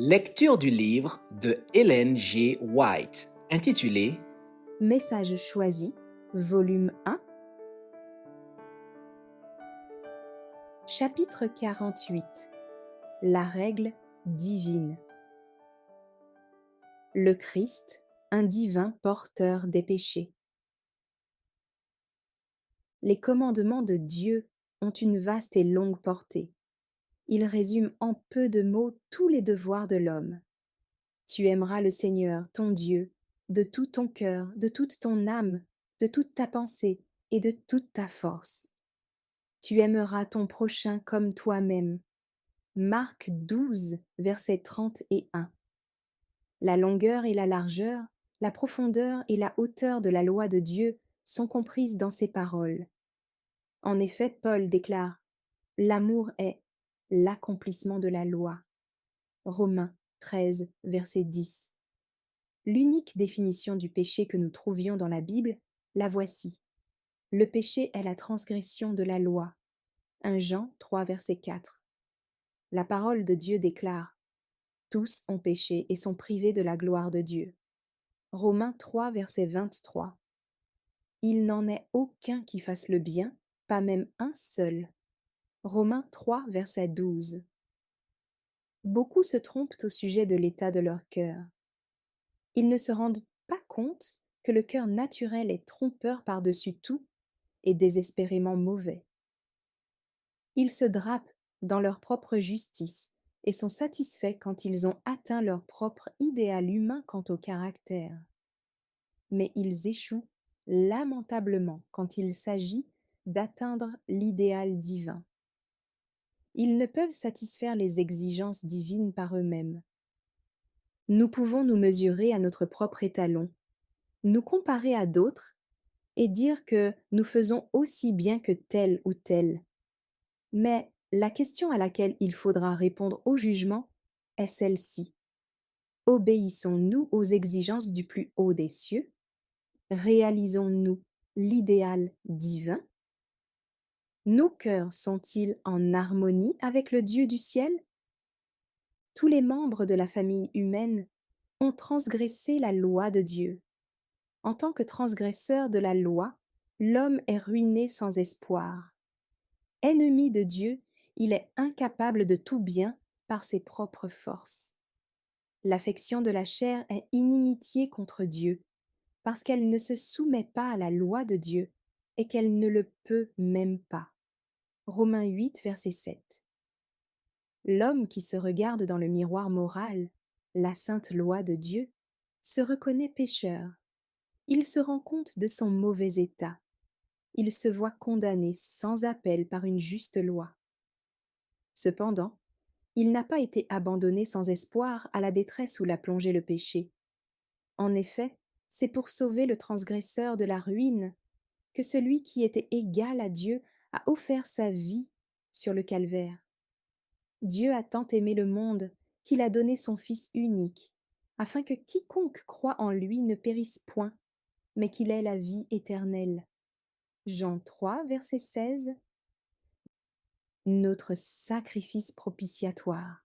Lecture du livre de Ellen G. White, intitulé Message choisi, volume 1, chapitre 48. La règle divine. Le Christ, un divin porteur des péchés. Les commandements de Dieu ont une vaste et longue portée. Ils résument en peu de mots tous les devoirs de l'homme. Tu aimeras le Seigneur, ton Dieu, de tout ton cœur, de toute ton âme, de toute ta pensée et de toute ta force. Tu aimeras ton prochain comme toi-même. Marc 12, versets 31. La longueur et la largeur, la profondeur et la hauteur de la loi de Dieu sont comprises dans ces paroles. En effet, Paul déclare: l'amour est l'accomplissement de la loi. Romains 13, verset 10. L'unique définition du péché que nous trouvions dans la Bible, la voici. Le péché est la transgression de la loi. 1 Jean 3, verset 4. La parole de Dieu déclare: tous ont péché et sont privés de la gloire de Dieu. Romains 3, verset 23. Il n'en est aucun qui fasse le bien, pas même un seul. Romains 3, verset 12. Beaucoup se trompent au sujet de l'état de leur cœur. Ils ne se rendent pas compte que le cœur naturel est trompeur par-dessus tout et désespérément mauvais. Ils se drapent dans leur propre justice et sont satisfaits quand ils ont atteint leur propre idéal humain quant au caractère. Mais ils échouent lamentablement quand il s'agit d'atteindre l'idéal divin. Ils ne peuvent satisfaire les exigences divines par eux-mêmes. Nous pouvons nous mesurer à notre propre étalon, nous comparer à d'autres et dire que nous faisons aussi bien que tel ou tel. Mais la question à laquelle il faudra répondre au jugement est celle-ci. Obéissons-nous aux exigences du plus haut des cieux? Réalisons-nous l'idéal divin? Nos cœurs sont-ils en harmonie avec le Dieu du ciel? Tous les membres de la famille humaine ont transgressé la loi de Dieu. En tant que transgresseur de la loi, l'homme est ruiné sans espoir. Ennemi de Dieu, il est incapable de tout bien par ses propres forces. L'affection de la chair est inimitié contre Dieu, parce qu'elle ne se soumet pas à la loi de Dieu et qu'elle ne le peut même pas. Romains 8, verset 7. L'homme qui se regarde dans le miroir moral, la sainte loi de Dieu, se reconnaît pécheur. Il se rend compte de son mauvais état. Il se voit condamné sans appel par une juste loi. Cependant, il n'a pas été abandonné sans espoir à la détresse où l'a plongé le péché. En effet, c'est pour sauver le transgresseur de la ruine que celui qui était égal à Dieu a offert sa vie sur le calvaire. Dieu a tant aimé le monde qu'il a donné son Fils unique, afin que quiconque croit en lui ne périsse point, mais qu'il ait la vie éternelle. Jean 3, verset 16. Notre sacrifice propitiatoire.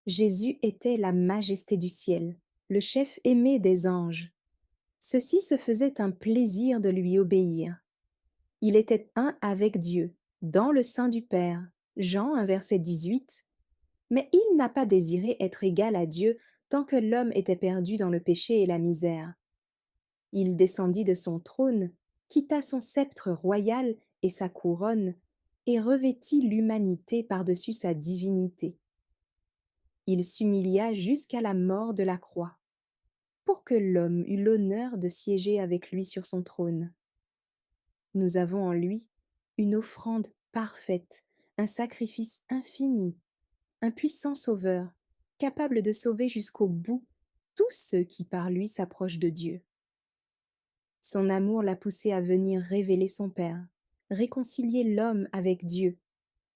Jésus était la majesté du ciel, le chef aimé des anges. Ceux-ci se faisaient un plaisir de lui obéir. Il était un avec Dieu, dans le sein du Père. Jean 1, verset 18. Mais il n'a pas désiré être égal à Dieu tant que l'homme était perdu dans le péché et la misère. Il descendit de son trône, quitta son sceptre royal et sa couronne, et revêtit l'humanité par-dessus sa divinité. Il s'humilia jusqu'à la mort de la croix, pour que l'homme eût l'honneur de siéger avec lui sur son trône. Nous avons en lui une offrande parfaite, un sacrifice infini, un puissant sauveur, capable de sauver jusqu'au bout tous ceux qui par lui s'approchent de Dieu. Son amour l'a poussé à venir révéler son Père, réconcilier l'homme avec Dieu,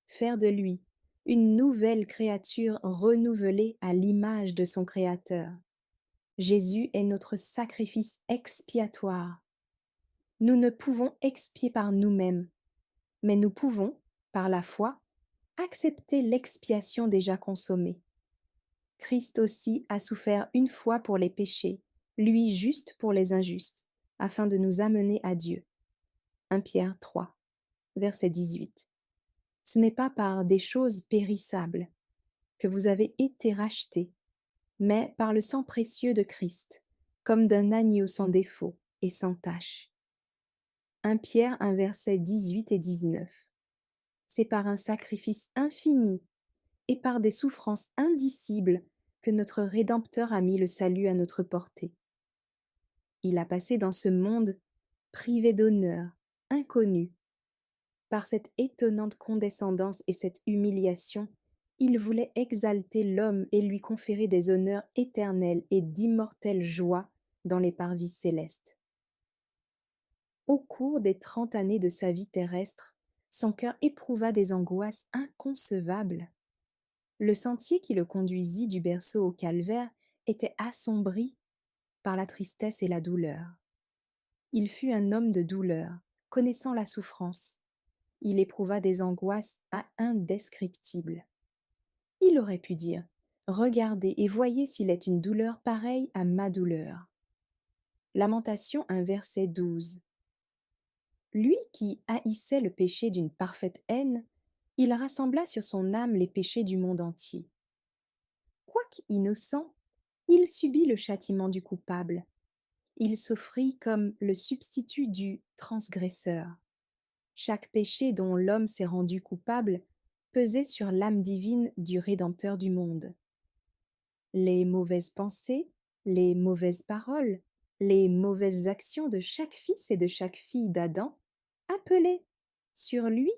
faire de lui une nouvelle créature renouvelée à l'image de son Créateur. Jésus est notre sacrifice expiatoire. Nous ne pouvons expier par nous-mêmes, mais nous pouvons, par la foi, accepter l'expiation déjà consommée. Christ aussi a souffert une fois pour les péchés, lui juste pour les injustes, afin de nous amener à Dieu. 1 Pierre 3, verset 18. Ce n'est pas par des choses périssables que vous avez été rachetés, mais par le sang précieux de Christ, comme d'un agneau sans défaut et sans tache. 1 Pierre 1 verset 18 et 19. C'est par un sacrifice infini et par des souffrances indicibles que notre Rédempteur a mis le salut à notre portée. Il a passé dans ce monde privé d'honneur, inconnu. Par cette étonnante condescendance et cette humiliation, il voulait exalter l'homme et lui conférer des honneurs éternels et d'immortelles joies dans les parvis célestes. Au cours des 30 années de sa vie terrestre, son cœur éprouva des angoisses inconcevables. Le sentier qui le conduisit du berceau au calvaire était assombri par la tristesse et la douleur. Il fut un homme de douleur, connaissant la souffrance. Il éprouva des angoisses indescriptibles. Il aurait pu dire: regardez et voyez s'il est une douleur pareille à ma douleur. Lamentation 1 verset 12. Lui qui haïssait le péché d'une parfaite haine, il rassembla sur son âme les péchés du monde entier. Quoique innocent, il subit le châtiment du coupable. Il s'offrit comme le substitut du transgresseur. Chaque péché dont l'homme s'est rendu coupable pesait sur l'âme divine du Rédempteur du monde. Les mauvaises pensées, les mauvaises paroles, les mauvaises actions de chaque fils et de chaque fille d'Adam appelaient sur lui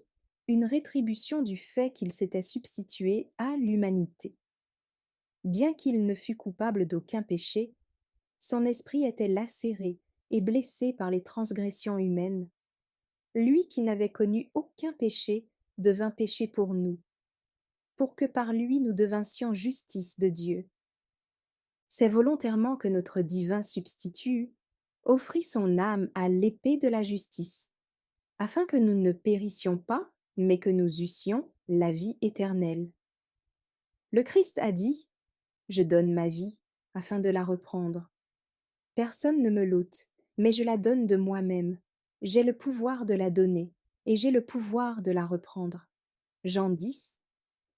une rétribution du fait qu'il s'était substitué à l'humanité. Bien qu'il ne fût coupable d'aucun péché, son esprit était lacéré et blessé par les transgressions humaines. Lui qui n'avait connu aucun péché devint péché pour nous, pour que par lui nous devinssions justice de Dieu. C'est volontairement que notre divin substitut offrit son âme à l'épée de la justice, afin que nous ne périssions pas, mais que nous eussions la vie éternelle. Le Christ a dit: je donne ma vie afin de la reprendre. Personne ne me l'ôte, mais je la donne de moi-même. J'ai le pouvoir de la donner, et j'ai le pouvoir de la reprendre. Jean 10,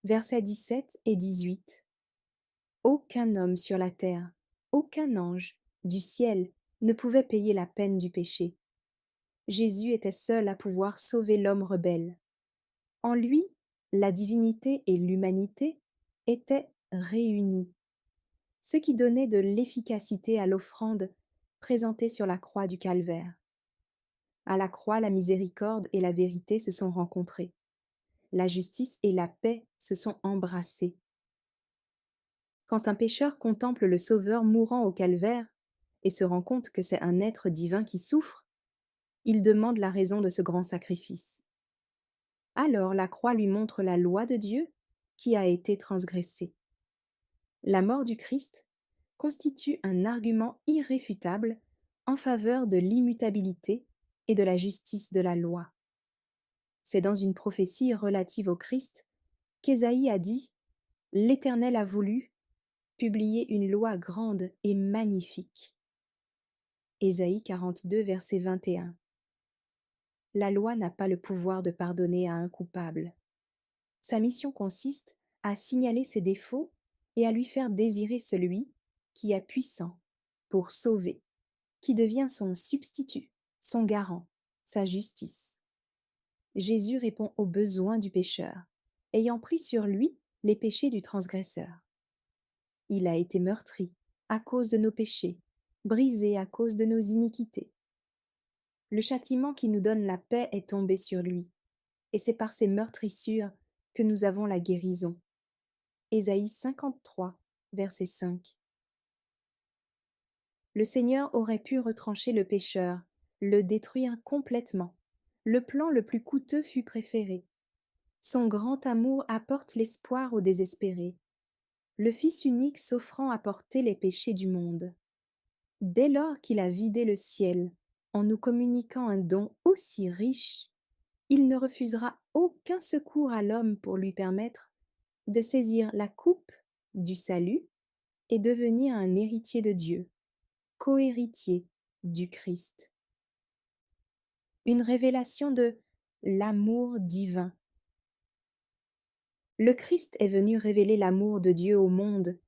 versets 17 et 18. Aucun homme sur la terre, aucun ange du ciel ne pouvait payer la peine du péché. Jésus était seul à pouvoir sauver l'homme rebelle. En lui, la divinité et l'humanité étaient réunies, ce qui donnait de l'efficacité à l'offrande présentée sur la croix du calvaire. À la croix, la miséricorde et la vérité se sont rencontrées. La justice et la paix se sont embrassées. Quand un pécheur contemple le Sauveur mourant au calvaire et se rend compte que c'est un être divin qui souffre, il demande la raison de ce grand sacrifice. Alors la croix lui montre la loi de Dieu qui a été transgressée. La mort du Christ constitue un argument irréfutable en faveur de l'immutabilité et de la justice de la loi. C'est dans une prophétie relative au Christ qu'Ésaïe a dit: l'Éternel a voulu publier une loi grande et magnifique. Ésaïe 42, verset 21. La loi n'a pas le pouvoir de pardonner à un coupable. Sa mission consiste à signaler ses défauts et à lui faire désirer celui qui est puissant pour sauver, qui devient son substitut, son garant, sa justice. Jésus répond aux besoins du pécheur, ayant pris sur lui les péchés du transgresseur. Il a été meurtri à cause de nos péchés, brisé à cause de nos iniquités. Le châtiment qui nous donne la paix est tombé sur lui, et c'est par ses meurtrissures que nous avons la guérison. Ésaïe 53, verset 5. Le Seigneur aurait pu retrancher le pécheur, le détruire complètement. Le plan le plus coûteux fut préféré. Son grand amour apporte l'espoir aux désespérés. Le Fils unique s'offrant à porter les péchés du monde. Dès lors qu'il a vidé le ciel, en nous communiquant un don aussi riche, il ne refusera aucun secours à l'homme pour lui permettre de saisir la coupe du salut et devenir un héritier de Dieu, cohéritier du Christ. Une révélation de l'amour divin. Le Christ est venu révéler l'amour de Dieu au monde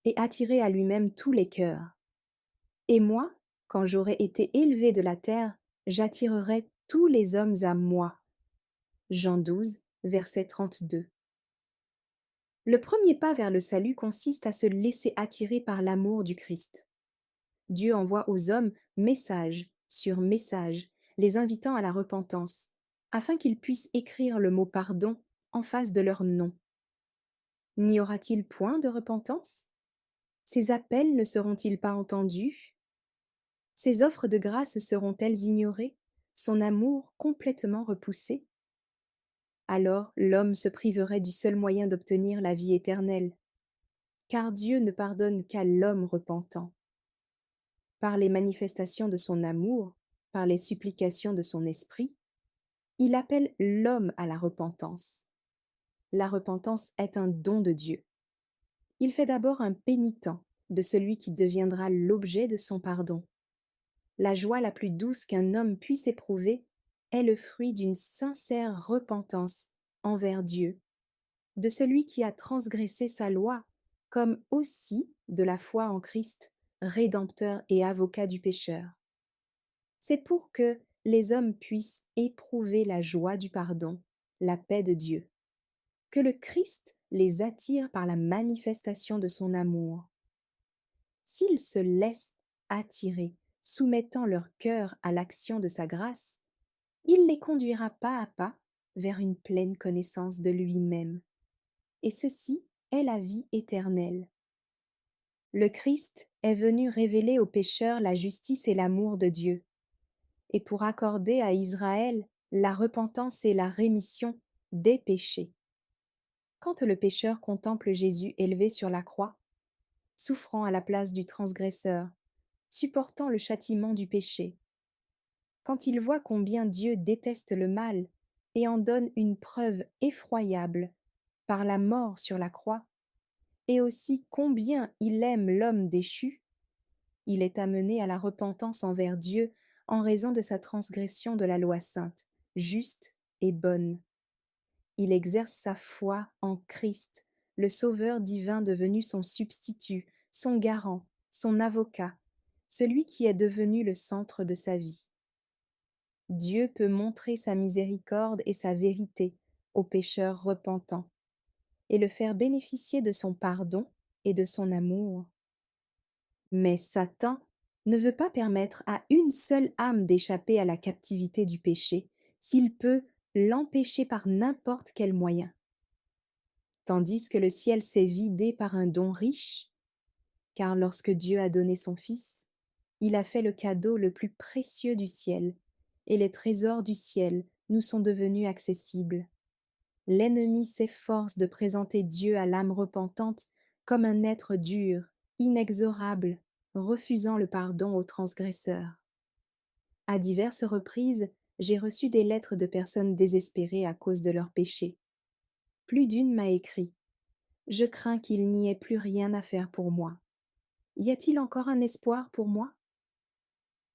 et attirer à lui-même tous les cœurs. Et moi, quand j'aurai été élevé de la terre, j'attirerai tous les hommes à moi. Jean 12, verset 32. Le premier pas vers le salut consiste à se laisser attirer par l'amour du Christ. Dieu envoie aux hommes message sur message, les invitant à la repentance, afin qu'ils puissent écrire le mot pardon en face de leur nom. N'y aura-t-il point de repentance? Ces appels ne seront-ils pas entendus? Ses offres de grâce seront-elles ignorées, son amour complètement repoussé? Alors l'homme se priverait du seul moyen d'obtenir la vie éternelle, car Dieu ne pardonne qu'à l'homme repentant. Par les manifestations de son amour, par les supplications de son esprit, il appelle l'homme à la repentance. La repentance est un don de Dieu. Il fait d'abord un pénitent de celui qui deviendra l'objet de son pardon. La joie la plus douce qu'un homme puisse éprouver est le fruit d'une sincère repentance envers Dieu, de celui qui a transgressé sa loi, comme aussi de la foi en Christ, Rédempteur et avocat du pécheur. C'est pour que les hommes puissent éprouver la joie du pardon, la paix de Dieu, que le Christ les attire par la manifestation de son amour. S'ils se laissent attirer, soumettant leur cœur à l'action de sa grâce, il les conduira pas à pas vers une pleine connaissance de lui-même. Et ceci est la vie éternelle. Le Christ est venu révéler aux pécheurs la justice et l'amour de Dieu, et pour accorder à Israël la repentance et la rémission des péchés. Quand le pécheur contemple Jésus élevé sur la croix, souffrant à la place du transgresseur, supportant le châtiment du péché, quand il voit combien Dieu déteste le mal et en donne une preuve effroyable par la mort sur la croix, et aussi combien il aime l'homme déchu, il est amené à la repentance envers Dieu en raison de sa transgression de la loi sainte, juste et bonne. Il exerce sa foi en Christ, le Sauveur divin devenu son substitut, son garant, son avocat, celui qui est devenu le centre de sa vie. Dieu peut montrer sa miséricorde et sa vérité au pécheur repentant et le faire bénéficier de son pardon et de son amour. Mais Satan ne veut pas permettre à une seule âme d'échapper à la captivité du péché, s'il peut l'empêcher par n'importe quel moyen. Tandis que le ciel s'est vidé par un don riche, car lorsque Dieu a donné son Fils, il a fait le cadeau le plus précieux du ciel, et les trésors du ciel nous sont devenus accessibles. L'ennemi s'efforce de présenter Dieu à l'âme repentante comme un être dur, inexorable, refusant le pardon aux transgresseurs. À diverses reprises, j'ai reçu des lettres de personnes désespérées à cause de leurs péchés. Plus d'une m'a écrit: « Je crains qu'il n'y ait plus rien à faire pour moi. Y a-t-il encore un espoir pour moi ?»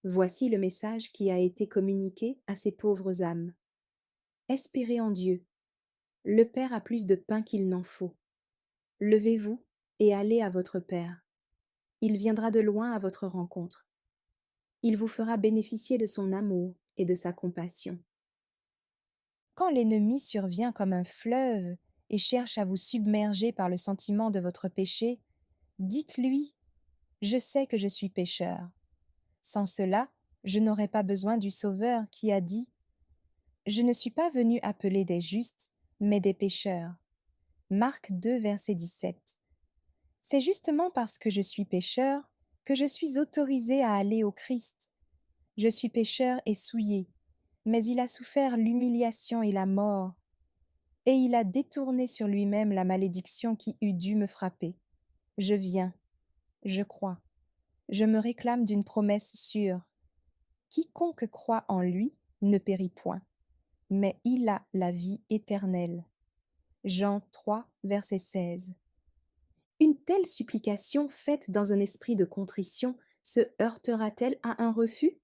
Voici le message qui a été communiqué à ces pauvres âmes. Espérez en Dieu. Le Père a plus de pain qu'il n'en faut. Levez-vous et allez à votre Père. Il viendra de loin à votre rencontre. Il vous fera bénéficier de son amour et de sa compassion. Quand l'ennemi survient comme un fleuve et cherche à vous submerger par le sentiment de votre péché, dites-lui: « Je sais que je suis pécheur. Sans cela, je n'aurais pas besoin du Sauveur qui a dit: Je ne suis pas venu appeler des justes, mais des pécheurs. » Marc 2, verset 17. C'est justement parce que je suis pécheur que je suis autorisé à aller au Christ. Je suis pécheur et souillé, mais il a souffert l'humiliation et la mort, et il a détourné sur lui-même la malédiction qui eût dû me frapper. Je viens, je crois, je me réclame d'une promesse sûre. Quiconque croit en lui ne périt point, mais il a la vie éternelle. Jean 3, verset 16. Une telle supplication faite dans un esprit de contrition se heurtera-t-elle à un refus?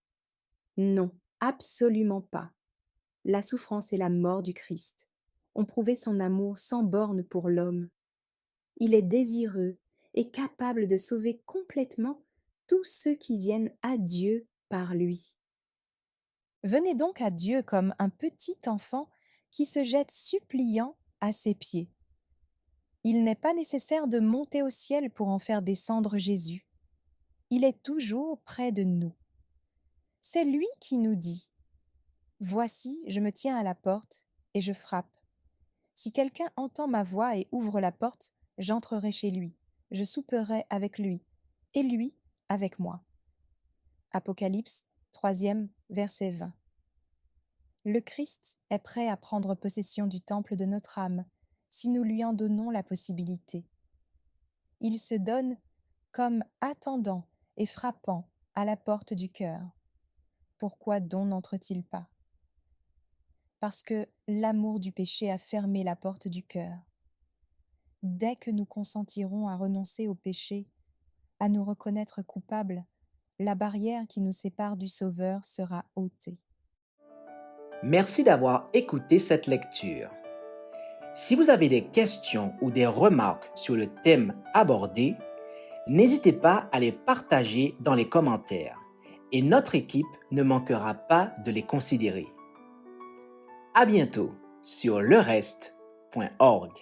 Non, absolument pas. La souffrance et la mort du Christ ont prouvé son amour sans bornes pour l'homme. Il est désireux et capable de sauver complètement tous ceux qui viennent à Dieu par lui. Venez donc à Dieu comme un petit enfant qui se jette suppliant à ses pieds. Il n'est pas nécessaire de monter au ciel pour en faire descendre Jésus. Il est toujours près de nous. C'est lui qui nous dit: Voici, je me tiens à la porte et je frappe. Si quelqu'un entend ma voix et ouvre la porte, j'entrerai chez lui, je souperai avec lui, et lui avec moi. Apocalypse 3e, verset 20. Le Christ est prêt à prendre possession du temple de notre âme, si nous lui en donnons la possibilité. Il se donne comme attendant et frappant à la porte du cœur. Pourquoi donc n'entre-t-il pas? Parce que l'amour du péché a fermé la porte du cœur. Dès que nous consentirons à renoncer au péché, à nous reconnaître coupables, la barrière qui nous sépare du Sauveur sera ôtée. Merci d'avoir écouté cette lecture. Si vous avez des questions ou des remarques sur le thème abordé, n'hésitez pas à les partager dans les commentaires et notre équipe ne manquera pas de les considérer. À bientôt sur lereste.org.